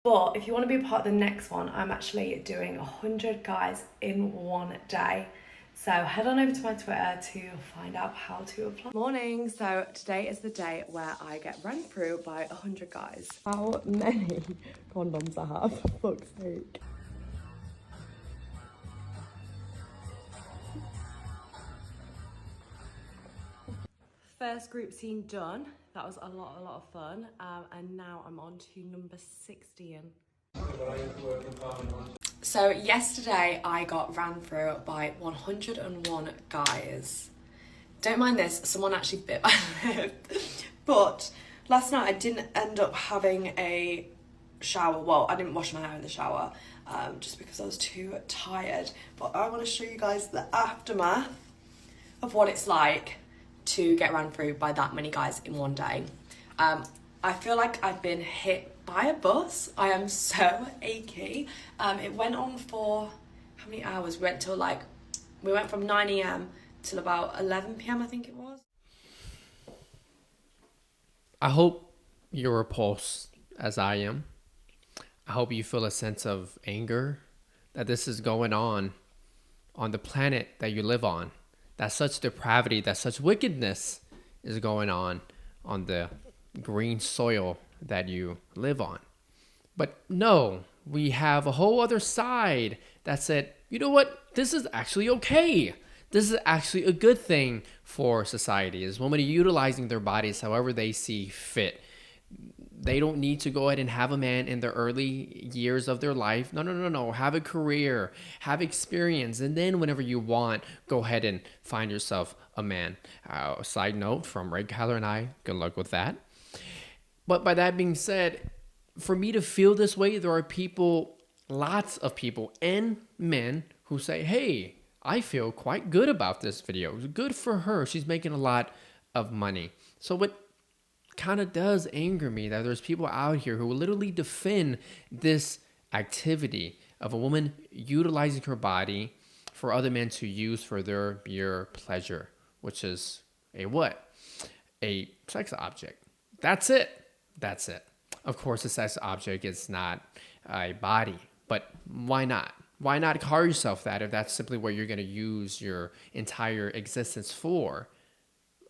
But if you want to be a part of the next one, I'm actually doing 100 guys in one day. So head on over to my Twitter to find out how to apply. Morning, so today is the day where I get run through by 100 guys. How many condoms I have, for fuck's sake. First group scene done. That was a lot of fun. And now I'm on to number 16. So yesterday I got ran through by 101 guys. Don't mind this, someone actually bit my lip. But last night I didn't end up having a shower. Well, I didn't wash my hair in the shower just because I was too tired. But I want to show you guys the aftermath of what it's like to get ran through by that many guys in one day. I feel like I've been hit by a bus. I am so achy. It went on for how many hours? We went from 9 a.m. till about 11 p.m. I think it was. I hope you're repulsed as I am. I hope you feel a sense of anger that this is going on the planet that you live on, that such depravity, that such wickedness is going on the green soil that you live on. But no, we have a whole other side that said, you know what, this is actually okay. This is actually a good thing for society, is women utilizing their bodies however they see fit. They don't need to go ahead and have a man in the early years of their life. No. Have a career, have experience, and then whenever you want, go ahead and find yourself a man. Side note from Ray Kyler and I, good luck with that. But by that being said, for me to feel this way, there are people, lots of people and men who say, hey, I feel quite good about this video. Good for her. She's making a lot of money. So what kind of does anger me that there's people out here who will literally defend this activity of a woman utilizing her body for other men to use for their pure pleasure, which is a what? A sex object. That's it. Of course, a sex object is not a body, but why not? Why not call yourself that if that's simply what you're going to use your entire existence for?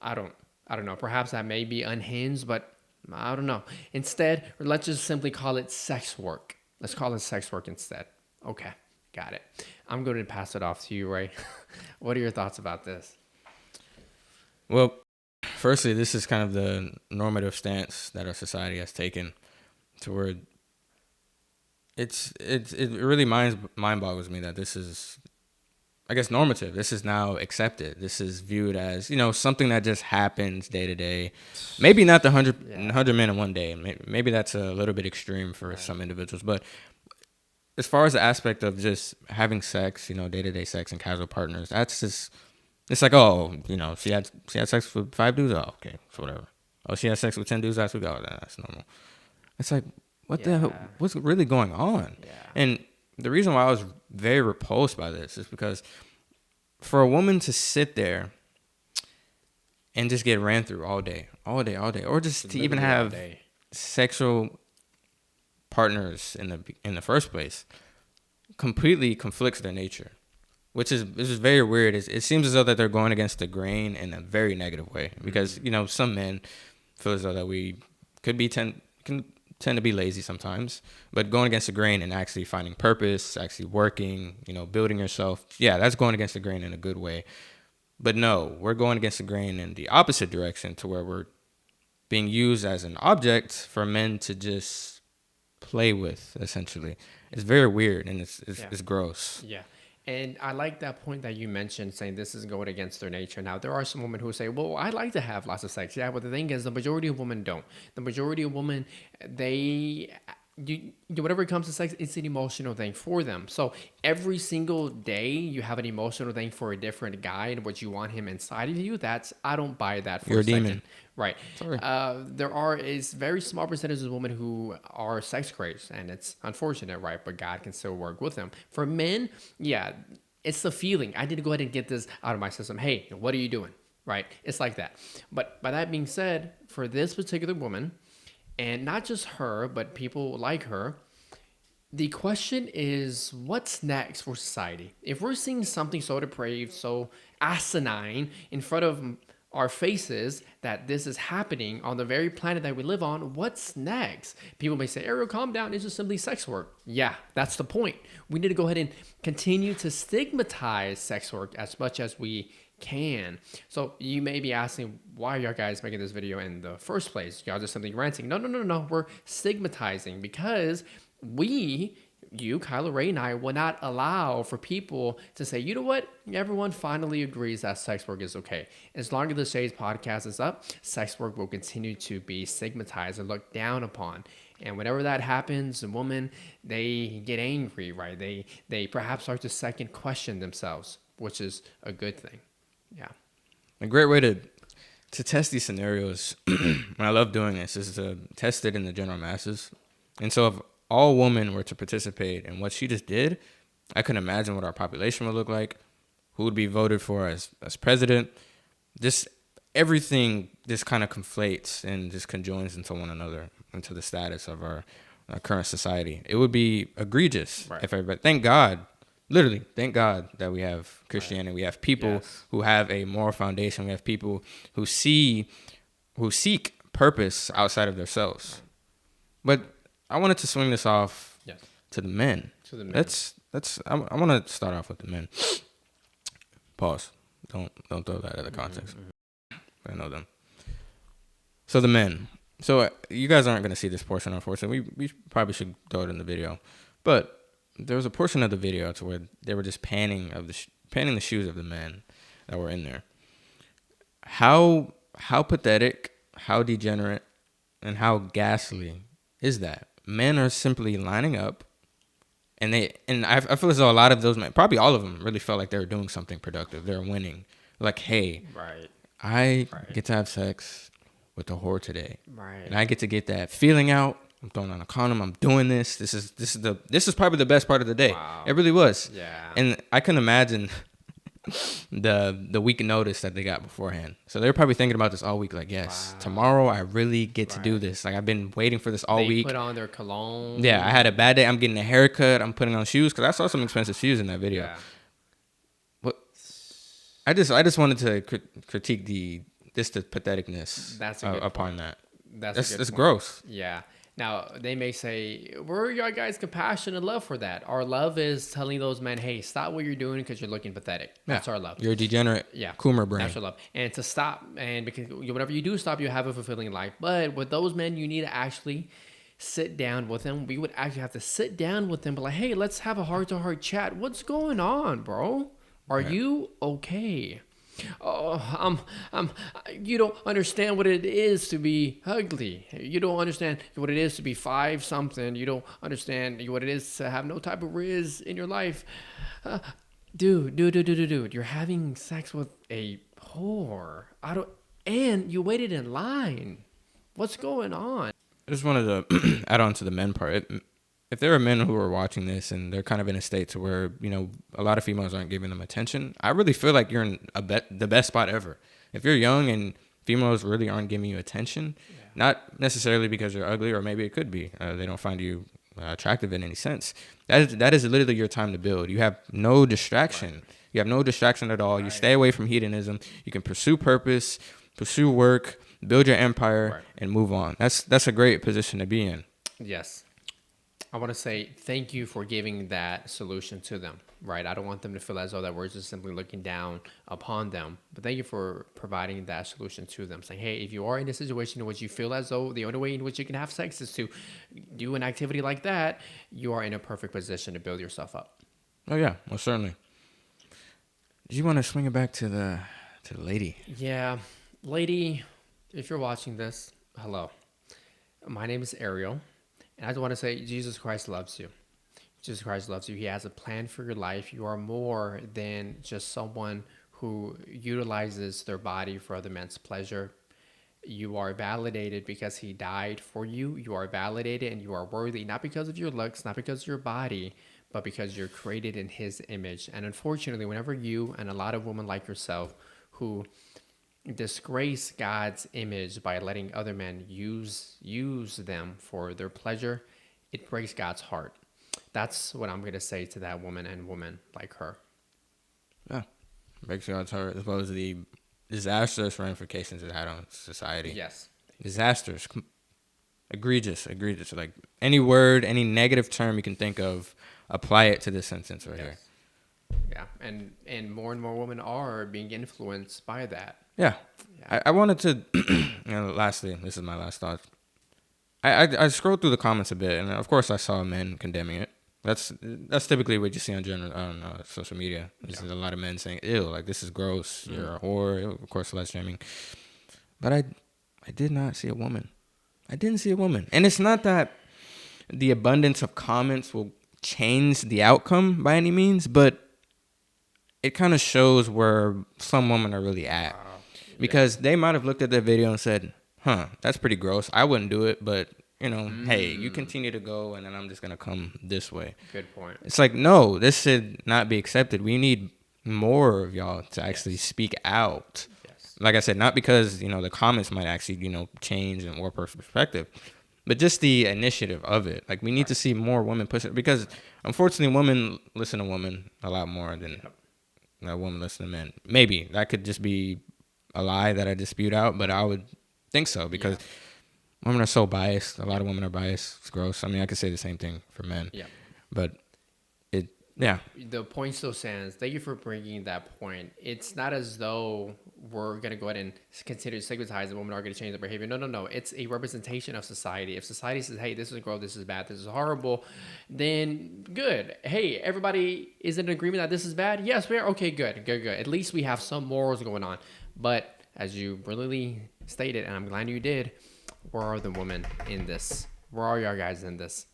I don't know. Perhaps that may be unhinged, but I don't know. Instead, let's just simply call it sex work. Let's call it sex work instead. Okay, got it. I'm going to pass it off to you, Ray. What are your thoughts about this? Well, firstly, this is kind of the normative stance that our society has taken, to where it really mind boggles me that this is, I guess, normative. This is now accepted. This is viewed as, something that just happens day to day. Maybe not the 100 men in one day. Maybe that's a little bit extreme for some individuals. But as far as the aspect of just having sex, day-to-day sex and casual partners, that's just, it's like, oh, she had sex with 5 dudes. Oh, okay, so whatever. Oh, she had sex with 10 dudes last week. Oh, that's normal. It's like, what the hell? What's really going on? Yeah. And the reason why I was very repulsed by this is because for a woman to sit there and just get ran through all day, or just to even have sexual partners in the first place, completely conflicts their nature, which is very weird. It seems as though that they're going against the grain in a very negative way, because some men feel as though that we can tend to be lazy sometimes, but going against the grain and actually finding purpose, actually working, building yourself, that's going against the grain in a good way. But no, we're going against the grain in the opposite direction, to where we're being used as an object for men to just play with, essentially. It's very weird, and it's gross. Yeah. And I like that point that you mentioned, saying this is going against their nature. Now, there are some women who say, well, I like to have lots of sex. Yeah, but the thing is, the majority of women don't. The majority of women, whatever it comes to sex, it's an emotional thing for them. So every single day you have an emotional thing for a different guy and what you want him inside of you, I don't buy that for You're a second. demon. Right. Sorry. There is very small percentage of women who are sex crazed, and it's unfortunate, right? But God can still work with them. For men, it's the feeling. I need to go ahead and get this out of my system. Hey, what are you doing? Right? It's like that. But by that being said, for this particular woman, and not just her, but people like her, The question is, what's next for society? If we're seeing something so depraved, so asinine in front of our faces that this is happening on the very planet that we live on, what's next? People may say, Ariel, calm down. It's just simply sex work. Yeah, that's the point. We need to go ahead and continue to stigmatize sex work as much as we can. So you may be asking, why are y'all guys making this video in the first place? Y'all just simply ranting. No. We're stigmatizing because you, Kyla Ray, and I will not allow for people to say, you know what? Everyone finally agrees that sex work is okay. As long as the Shades podcast is up, sex work will continue to be stigmatized and looked down upon. And whenever that happens, a woman, they get angry, right? They perhaps start to second question themselves, which is a good thing. Yeah. A great way to test these scenarios, and I love doing this, is to test it in the general masses. And so if all women were to participate in what she just did, I can imagine what our population would look like, who would be voted for as president. Just everything just kind of conflates and just conjoins into one another, into the status of our current society. It would be egregious if everybody, thank God, literally, thank God that we have Christianity. We have people who have a moral foundation. We have people who seek purpose outside of themselves. But I wanted to swing this off to the men. I want to start off with the men. Pause. Don't throw that out of context. I know them. So the men. So you guys aren't going to see this portion, unfortunately. We probably should throw it in the video. But there was a portion of the video to where they were just panning the shoes of the men that were in there. How pathetic, how degenerate, and how ghastly is that? Men are simply lining up, and I feel as though a lot of those men, probably all of them, really felt like they were doing something productive. They're winning. Like, hey, I get to have sex with a whore today, and I get to get that feeling out. I'm throwing on a condom. I'm doing this. This is probably the best part of the day. Wow. It really was. Yeah. And I can imagine the week notice that they got beforehand. So they're probably thinking about this all week. Like, yes, tomorrow I really get to do this. Like, I've been waiting for this all week. They put on their cologne. Yeah, I had a bad day. I'm getting a haircut. I'm putting on shoes because I saw some expensive shoes in that video. Yeah. But I just wanted to critique the patheticness upon that. That's gross. Yeah. Now, they may say, where are y'all guys' compassion and love for that? Our love is telling those men, hey, stop what you're doing because you're looking pathetic. That's our love. You're a degenerate. Yeah. Coomer brain. That's our love. And to stop, and because whenever you do stop, you have a fulfilling life. But with those men, you need to actually sit down with them. We would actually have to sit down with them, but like, hey, let's have a heart-to-heart chat. What's going on, bro? Are you okay? Oh, you don't understand what it is to be ugly. You don't understand what it is to be 5-something. You don't understand what it is to have no type of riz in your life. Dude, you're having sex with a whore. And you waited in line. What's going on? I just wanted to add on to the men part. If there are men who are watching this and they're kind of in a state to where, a lot of females aren't giving them attention, I really feel like you're in the best spot ever. If you're young and females really aren't giving you attention, not necessarily because you're ugly, or maybe it could be they don't find you attractive in any sense. That is literally your time to build. You have no distraction. Right. You have no distraction at all. Right. You stay away from hedonism. You can pursue purpose, pursue work, build your empire, and move on. That's a great position to be in. Yes. I want to say thank you for giving that solution to them, right? I don't want them to feel as though that we're just simply looking down upon them. But thank you for providing that solution to them, saying, hey, if you are in a situation in which you feel as though the only way in which you can have sex is to do an activity like that, you are in a perfect position to build yourself up. Oh, yeah, most certainly. Do you want to swing it back to the lady? Yeah. Lady, if you're watching this, hello. My name is Ariel. And I just want to say, Jesus Christ loves you. Jesus Christ loves you. He has a plan for your life. You are more than just someone who utilizes their body for other men's pleasure. You are validated because he died for you. You are validated and you are worthy, not because of your looks, not because of your body, but because you're created in his image. And unfortunately, whenever you and a lot of women like yourself who disgrace God's image by letting other men use them for their pleasure, it breaks God's heart. That's what I'm gonna say to that woman and woman like her. Yeah. Breaks God's heart, as well as the disastrous ramifications it had on society. Yes. Disastrous. Egregious. Like any word, any negative term you can think of, apply it to this sentence right here. Yeah, and more women are being influenced by that. Yeah. Yeah. I wanted to, lastly, this is my last thought. I scrolled through the comments a bit, and of course I saw men condemning it. That's typically what you see on social media. There's a lot of men saying, "Ew, like this is gross. You're a whore." Of course, slut shaming. But I did not see a woman. I didn't see a woman, and it's not that the abundance of comments will change the outcome by any means, but it kind of shows where some women are really at. Because they might have looked at that video and said, "Huh, that's pretty gross. I wouldn't do it, but hey, you continue to go, and then I'm just gonna come this way." Good point. It's like, no, this should not be accepted. We need more of y'all to actually speak out. Yes. Like I said, not because the comments might actually change and more perspective, but just the initiative of it. Like we need to see more women push it, because unfortunately, women listen to women a lot more than women listen to men. Maybe that could just be a lie that I dispute out, but I would think so, because women are so biased. A lot of women are biased. It's gross. I mean, I could say the same thing for men. Yeah. But the point still stands. Thank you for bringing that point. It's not as though we're going to go ahead and consider stigmatizing women are going to change their behavior. No. It's a representation of society. If society says, hey, this is gross, this is bad, this is horrible, then good. Hey, everybody is in agreement that this is bad? Yes, we are. Okay, good. At least we have some morals going on. But as you brilliantly stated, and I'm glad you did, where are the women in this? Where are y'all guys in this?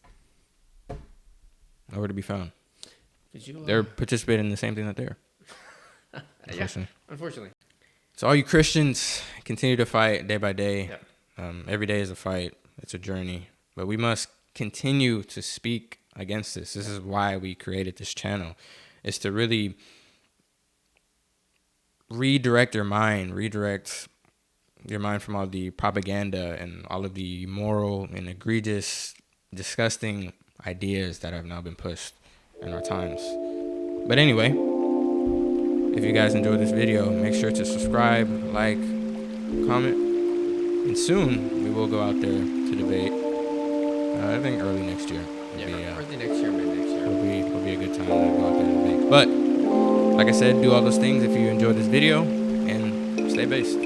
nowhere to be found. Did you, They're participating in the same thing that they're. Unfortunately. So all you Christians, continue to fight day by day. Yep. Every day is a fight. It's a journey. But we must continue to speak against this. This is why we created this channel. Is to really redirect your mind from all the propaganda and all of the immoral and egregious, disgusting ideas that have now been pushed in our times. But anyway, if you guys enjoyed this video, make sure to subscribe, like, comment, and soon we will go out there to debate. I think early next year. Early next year, mid next year. Will be a good time to go out there and debate. But like I said, do all those things if you enjoyed this video, and stay based.